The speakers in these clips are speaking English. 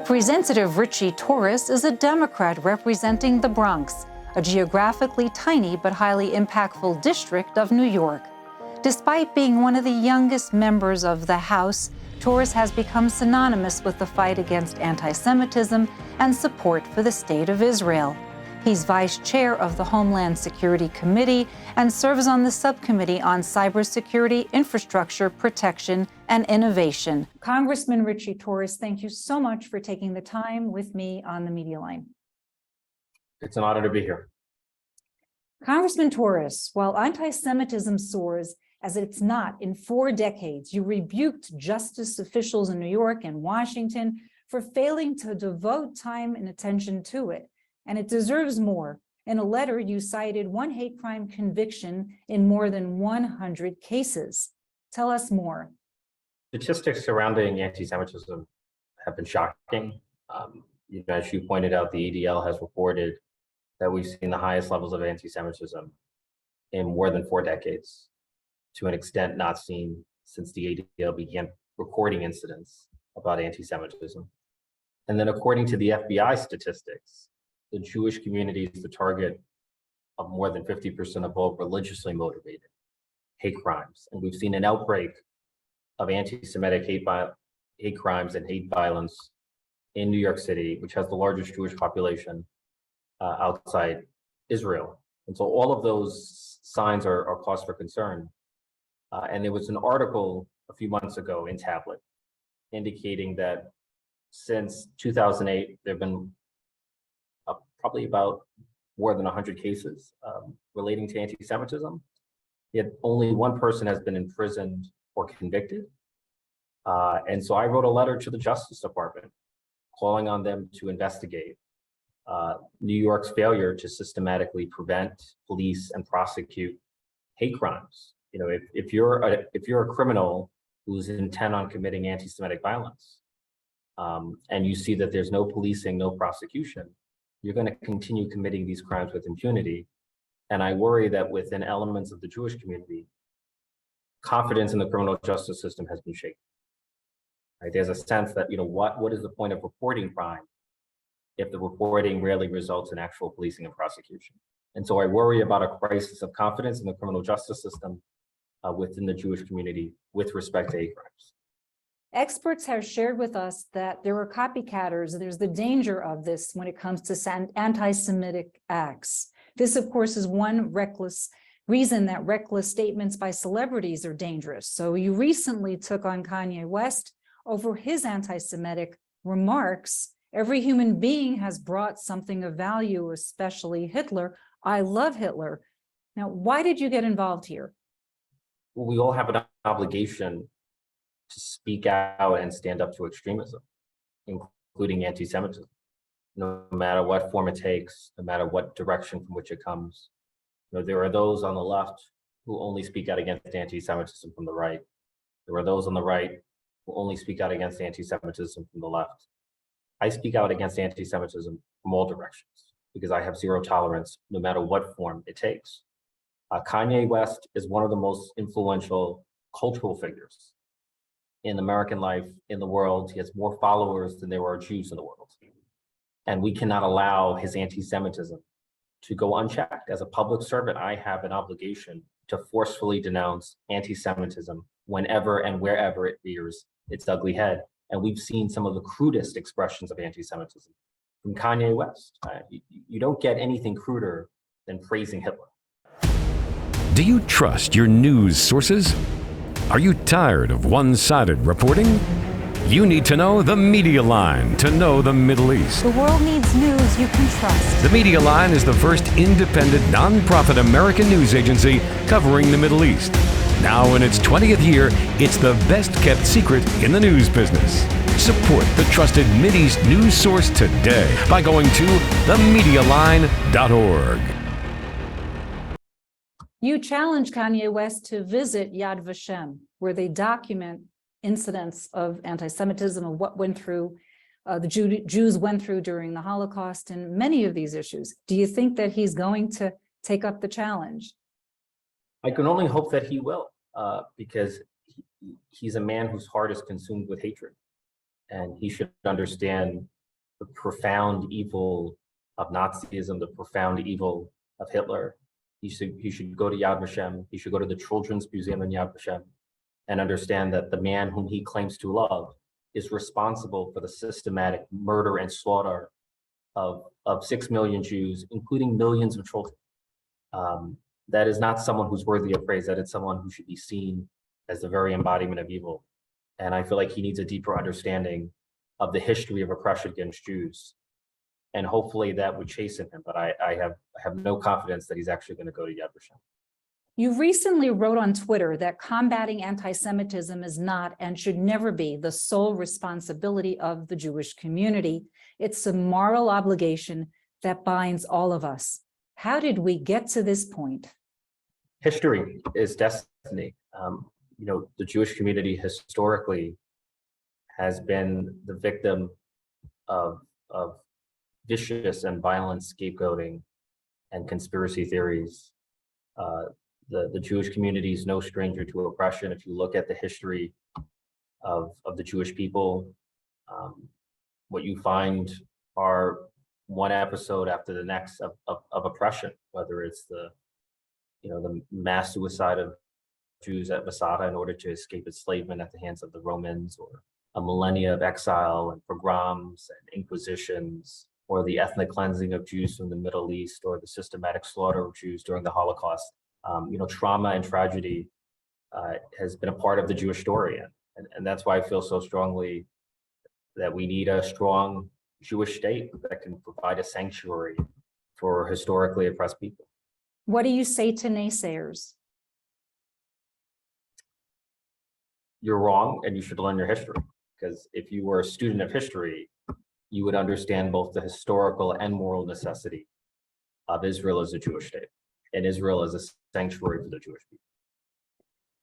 Representative Richie Torres is a Democrat representing the Bronx, a geographically tiny but highly impactful district of New York. Despite being one of the youngest members of the House, Torres has become synonymous with the fight against anti-Semitism and support for the State of Israel. He's vice chair of the Homeland Security Committee and serves on the subcommittee on cybersecurity, infrastructure, protection, and innovation. Congressman Richie Torres, thank you so much for taking the time with me on the Media Line. It's an honor to be here. Congressman Torres, while anti-Semitism soars as it's not in 4 decades, you rebuked justice officials in New York and Washington for failing to devote time and attention to it. And it deserves more. In a letter, you cited one hate crime conviction in more than 100 cases. Tell us more. Statistics surrounding anti-Semitism have been shocking. As you pointed out, the ADL has reported that we've seen the highest levels of anti-Semitism in more than 4 decades, to an extent not seen since the ADL began recording incidents about anti-Semitism. And then according to the FBI statistics, the Jewish community is the target of more than 50% of all religiously motivated hate crimes. And we've seen an outbreak of anti-Semitic hate crimes and hate violence in New York City, which has the largest Jewish population outside Israel. And so all of those signs are cause for concern. And there was an article a few months ago in Tablet indicating that since 2008, there have been probably about more than 100 cases relating to anti-Semitism. Yet only one person has been imprisoned or convicted. And so I wrote a letter to the Justice Department calling on them to investigate New York's failure to systematically prevent, police, and prosecute hate crimes. If you're a criminal who's intent on committing anti-Semitic violence, and you see that there's no policing, no prosecution, you're going to continue committing these crimes with impunity. And I worry that within elements of the Jewish community, confidence in the criminal justice system has been shaken. Right? There's a sense that, what is the point of reporting crime if the reporting rarely results in actual policing and prosecution? And so I worry about a crisis of confidence in the criminal justice system within the Jewish community with respect to hate crimes. Experts have shared with us that there are copycatters. There's the danger of this when it comes to anti-Semitic acts. This, of course, is one reason that reckless statements by celebrities are dangerous. So you recently took on Kanye West over his anti-Semitic remarks. Every human being has brought something of value, especially Hitler. I love Hitler. Now, why did you get involved here? Well, we all have an obligation to speak out and stand up to extremism, including anti-Semitism, no matter what form it takes, no matter what direction from which it comes. There are those on the left who only speak out against anti-Semitism from the right. There are those on the right who only speak out against anti-Semitism from the left. I speak out against anti-Semitism from all directions because I have zero tolerance, no matter what form it takes. Kanye West is one of the most influential cultural figures in American life, in the world. He has more followers than there are Jews in the world. And we cannot allow his anti-Semitism to go unchecked. As a public servant, I have an obligation to forcefully denounce anti-Semitism whenever and wherever it rears its ugly head. And we've seen some of the crudest expressions of anti-Semitism from Kanye West. You don't get anything cruder than praising Hitler. Do you trust your news sources? Are you tired of one-sided reporting? You need to know the Media Line to know the Middle East. The world needs news you can trust. The Media Line is the first independent, non-profit American news agency covering the Middle East. Now in its 20th year, it's the best-kept secret in the news business. Support the trusted Mideast news source today by going to themedialine.org. You challenged Kanye West to visit Yad Vashem, where they document incidents of anti-Semitism and what the Jews went through during the Holocaust and many of these issues. Do you think that he's going to take up the challenge? I can only hope that he will, because he's a man whose heart is consumed with hatred. And he should understand the profound evil of Nazism, the profound evil of Hitler, he should go to Yad Vashem. He should go to the Children's Museum in Yad Vashem and understand that the man whom he claims to love is responsible for the systematic murder and slaughter of 6 million Jews, including millions of children. That is not someone who's worthy of praise. That is someone who should be seen as the very embodiment of evil. And I feel like he needs a deeper understanding of the history of oppression against Jews. And hopefully that would chasten him, but I have no confidence that he's actually going to go to Yad Vashem. You recently wrote on Twitter that combating anti-Semitism is not and should never be the sole responsibility of the Jewish community. It's a moral obligation that binds all of us. How did we get to this point? History is destiny. The Jewish community historically has been the victim of vicious and violent scapegoating and conspiracy theories. The Jewish community is no stranger to oppression. If you look at the history of the Jewish people, what you find are one episode after the next of oppression, whether it's the mass suicide of Jews at Masada in order to escape enslavement at the hands of the Romans, or a millennia of exile and pogroms and inquisitions, or the ethnic cleansing of Jews from the Middle East, or the systematic slaughter of Jews during the Holocaust. Trauma and tragedy has been a part of the Jewish story. And that's why I feel so strongly that we need a strong Jewish state that can provide a sanctuary for historically oppressed people. What do you say to naysayers? You're wrong, and you should learn your history. Because if you were a student of history, you would understand both the historical and moral necessity of Israel as a Jewish state, and Israel as a sanctuary for the Jewish people.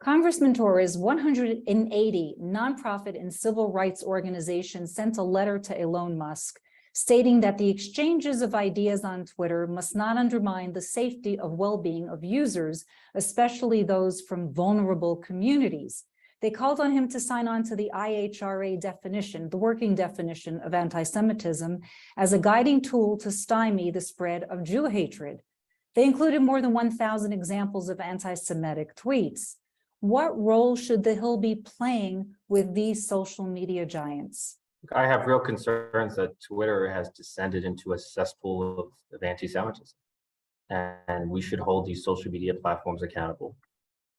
Congressman Torres, 180 nonprofit and civil rights organizations sent a letter to Elon Musk stating that the exchanges of ideas on Twitter must not undermine the safety of well-being of users, especially those from vulnerable communities. They called on him to sign on to the IHRA definition, the working definition of anti-Semitism, as a guiding tool to stymie the spread of Jew hatred. They included more than 1,000 examples of anti-Semitic tweets. What role should the Hill be playing with these social media giants? I have real concerns that Twitter has descended into a cesspool of anti-Semitism. And we should hold these social media platforms accountable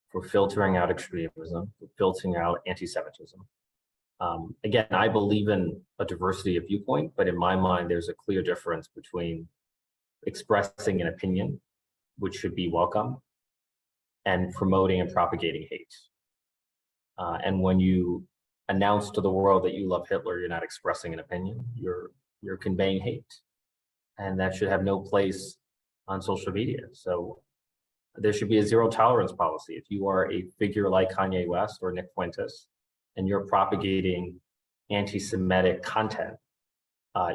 for filtering out extremism, for filtering out anti-Semitism. Again, I believe in a diversity of viewpoint, but in my mind, there's a clear difference between expressing an opinion, which should be welcome, and promoting and propagating hate. And when you announce to the world that you love Hitler, you're not expressing an opinion, you're conveying hate. And that should have no place on social media. So there should be a zero tolerance policy. If you are a figure like Kanye West or Nick Fuentes, and you're propagating anti-Semitic content,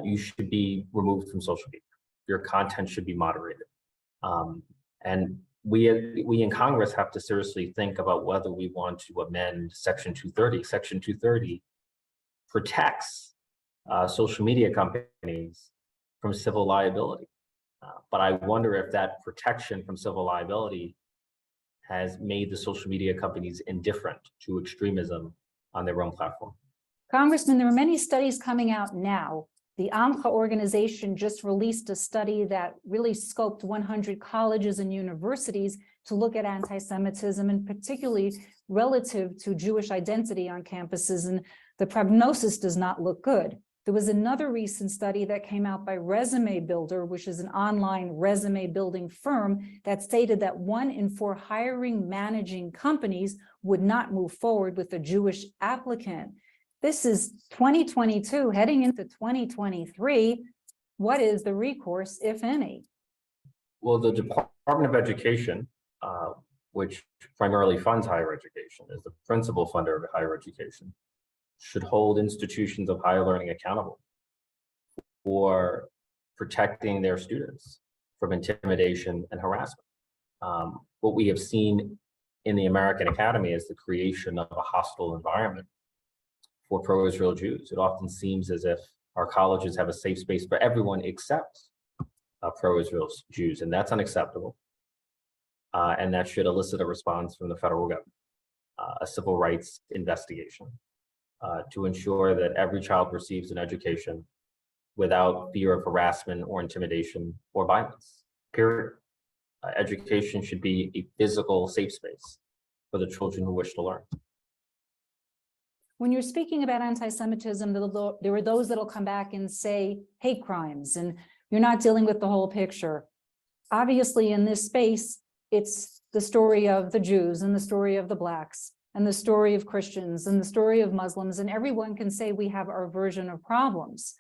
you should be removed from social media. Your content should be moderated. And we in Congress have to seriously think about whether we want to amend Section 230. Section 230 protects social media companies from civil liability. But I wonder if that protection from civil liability has made the social media companies indifferent to extremism on their own platform. Congressman, there are many studies coming out now. The AMCHA organization just released a study that really scoped 100 colleges and universities to look at anti-Semitism, and particularly relative to Jewish identity on campuses, and the prognosis does not look good. There was another recent study that came out by Resume Builder, which is an online resume building firm, that stated that 1 in 4 hiring managing companies would not move forward with a Jewish applicant. This is 2022, heading into 2023. What is the recourse, if any? Well, the Department of Education, which primarily funds higher education, is the principal funder of higher education, should hold institutions of higher learning accountable for protecting their students from intimidation and harassment. What we have seen in the American Academy is the creation of a hostile environment for pro-Israel Jews. It often seems as if Our colleges have a safe space for everyone except pro-Israel Jews, and that's unacceptable. And that should elicit a response from the federal government, a civil rights investigation to ensure that every child receives an education without fear of harassment or intimidation or violence, period. Education should be a physical safe space for the children who wish to learn. When you're speaking about anti-Semitism, there are those that'll come back and say hate crimes, and you're not dealing with the whole picture. Obviously, in this space, it's the story of the Jews and the story of the Blacks and the story of Christians and the story of Muslims, and everyone can say we have our version of problems.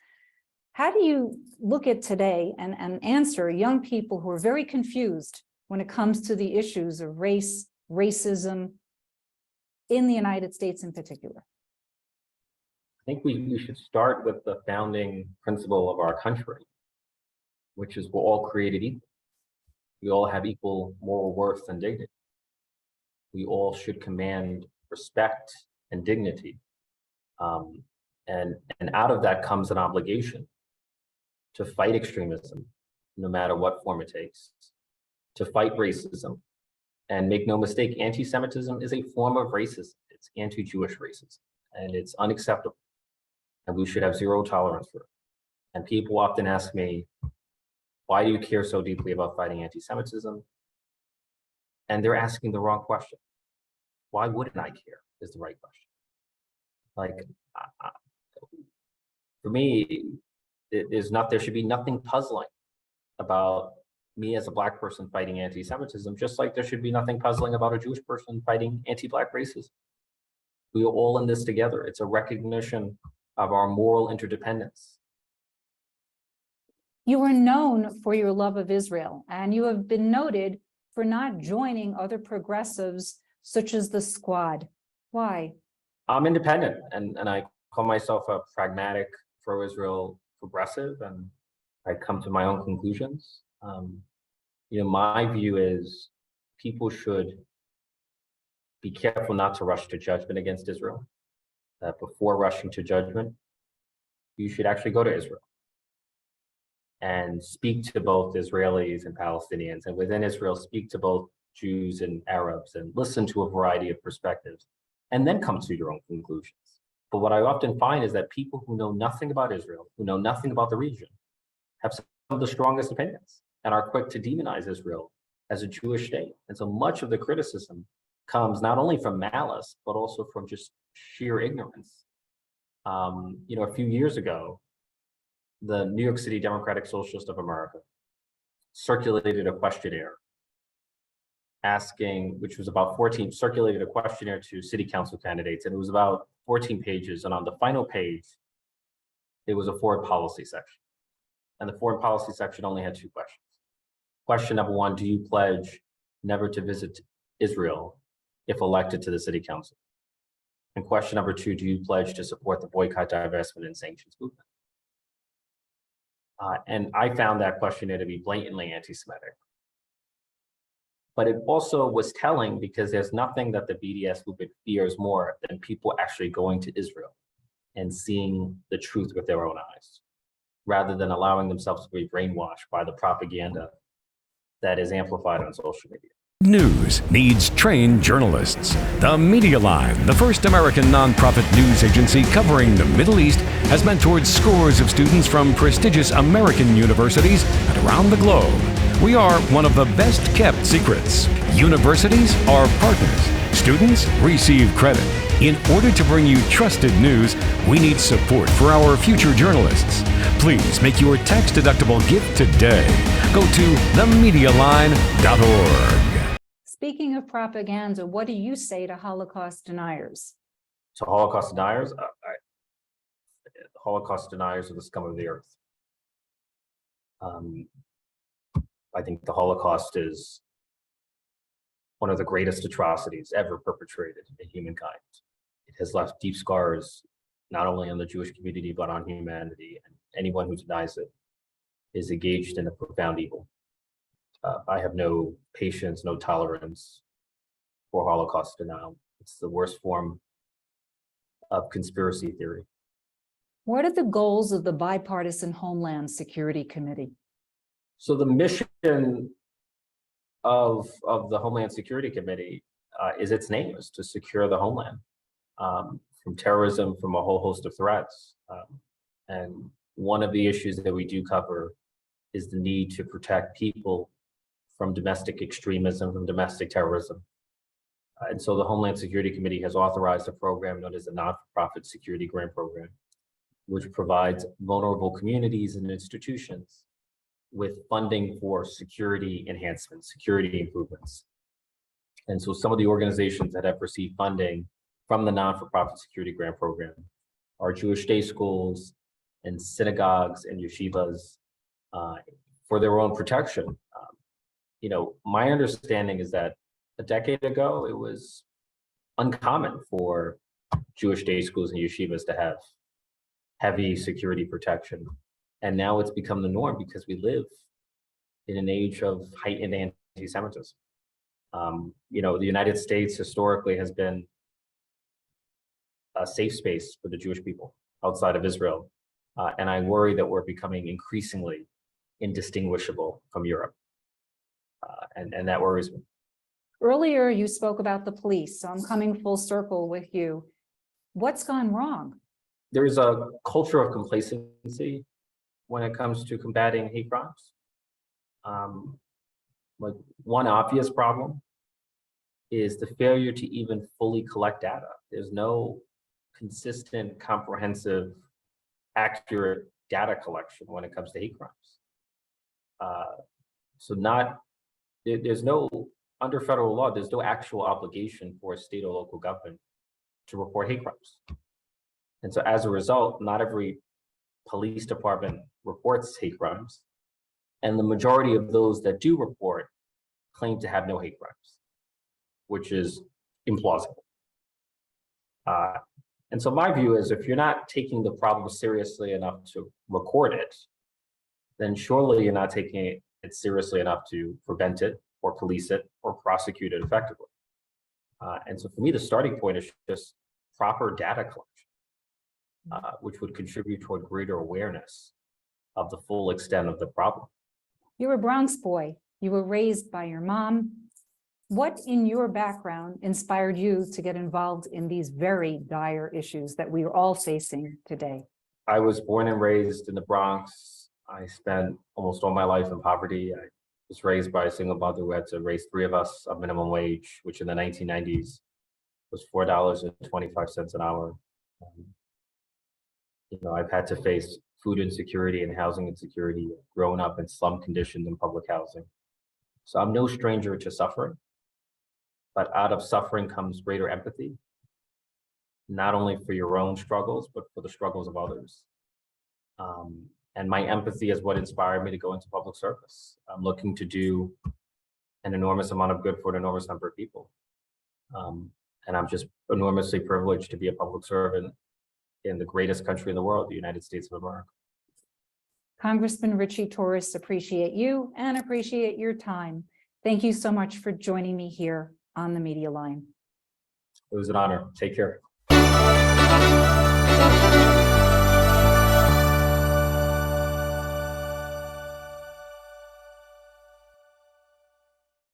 How do you look at today and answer young people who are very confused when it comes to the issues of race, racism in the United States in particular? I think we should start with the founding principle of our country, which is we're all created equal. We all have equal moral worth and dignity. We all should command respect and dignity. And out of that comes an obligation to fight extremism, no matter what form it takes, to fight racism. And make no mistake, anti-Semitism is a form of racism. It's anti-Jewish racism, and it's unacceptable. And we should have zero tolerance for it. And people often ask me, why do you care so deeply about fighting anti-Semitism? And they're asking the wrong question. Why wouldn't I care is the right question. Like, for me, there should be nothing puzzling about me as a Black person fighting anti-Semitism, just like there should be nothing puzzling about a Jewish person fighting anti-Black racism. We are all in this together. It's a recognition of our moral interdependence. You are known for your love of Israel, and you have been noted for not joining other progressives such as the Squad. Why? I'm independent, and I call myself a pragmatic, pro-Israel progressive, and I come to my own conclusions. My view is people should be careful not to rush to judgment against Israel. That before rushing to judgment, you should actually go to Israel and speak to both Israelis and Palestinians, and within Israel, speak to both Jews and Arabs, and listen to a variety of perspectives, and then come to your own conclusions. But what I often find is that people who know nothing about Israel, who know nothing about the region, have some of the strongest opinions and are quick to demonize Israel as a Jewish state. And so much of the criticism comes not only from malice, but also from just sheer ignorance. A few years ago, the New York City Democratic Socialist of America circulated a questionnaire circulated a questionnaire to city council candidates, and it was about 14 pages. And on the final page, there was a foreign policy section. And the foreign policy section only had two questions. Question number one, do you pledge never to visit Israel if elected to the city council? And question number two, do you pledge to support the boycott, divestment, and sanctions movement? And I found that questionnaire to be blatantly anti-Semitic. But it also was telling, because there's nothing that the BDS movement fears more than people actually going to Israel and seeing the truth with their own eyes, rather than allowing themselves to be brainwashed by the propaganda that is amplified on social media. News needs trained journalists. The Media Line, the first American nonprofit news agency covering the Middle East, has mentored scores of students from prestigious American universities and around the globe. We are one of the best kept secrets. Universities are partners. Students receive credit. In order to bring you trusted news, we need support for our future journalists. Please make your tax-deductible gift today. Go to themedialine.org. Speaking of propaganda, what do you say to Holocaust deniers? To Holocaust deniers, Holocaust deniers are the scum of the earth. I think the Holocaust is one of the greatest atrocities ever perpetrated in humankind. It has left deep scars, not only on the Jewish community, but on humanity. And anyone who denies it is engaged in a profound evil. I have no patience, no tolerance for Holocaust denial. It's the worst form of conspiracy theory. What are the goals of the Bipartisan Homeland Security Committee? So the mission of the Homeland Security Committee is its name, is to secure the homeland from terrorism, from a whole host of threats. And one of the issues that we do cover is the need to protect people from domestic extremism, from domestic terrorism. And so the Homeland Security Committee has authorized a program known as the Non-for-Profit Security Grant Program, which provides vulnerable communities and institutions with funding for security enhancements, security improvements. And so some of the organizations that have received funding from the Non-for-Profit Security Grant Program are Jewish day schools and synagogues and yeshivas for their own protection. My understanding is that a decade ago, it was uncommon for Jewish day schools and yeshivas to have heavy security protection. And now it's become the norm because we live in an age of heightened anti-Semitism. The United States historically has been a safe space for the Jewish people outside of Israel. And I worry that we're becoming increasingly indistinguishable from Europe. And that worries me. Earlier, you spoke about the police, so I'm coming full circle with you. What's gone wrong? There's a culture of complacency when it comes to combating hate crimes. Like one obvious problem is the failure to even fully collect data. There's no consistent, comprehensive, accurate data collection when it comes to hate crimes. There's no, under federal law, there's no actual obligation for a state or local government to report hate crimes. And so as a result, not every police department reports hate crimes. And the majority of those that do report claim to have no hate crimes, which is implausible. And so my view is if you're not taking the problem seriously enough to record it, then surely you're not taking it seriously enough to prevent it or police it or prosecute it effectively. And so for me, the starting point is just proper data collection, which would contribute toward greater awareness of the full extent of the problem. You're a Bronx boy. You were raised by your mom. What in your background inspired you to get involved in these very dire issues that we are all facing today? I was born and raised in the Bronx. I spent almost all my life in poverty. I was raised by a single mother who had to raise three of us at minimum wage, which in the 1990s was $4.25 an hour. I've had to face food insecurity and housing insecurity, growing up in slum conditions in public housing. So I'm no stranger to suffering, but out of suffering comes greater empathy, not only for your own struggles, but for the struggles of others. And my empathy is what inspired me to go into public service. I'm looking to do an enormous amount of good for an enormous number of people. And I'm just enormously privileged to be a public servant in the greatest country in the world, the United States of America. Congressman Richie Torres, appreciate you and appreciate your time. Thank you so much for joining me here on the Media Line. It was an honor. Take care.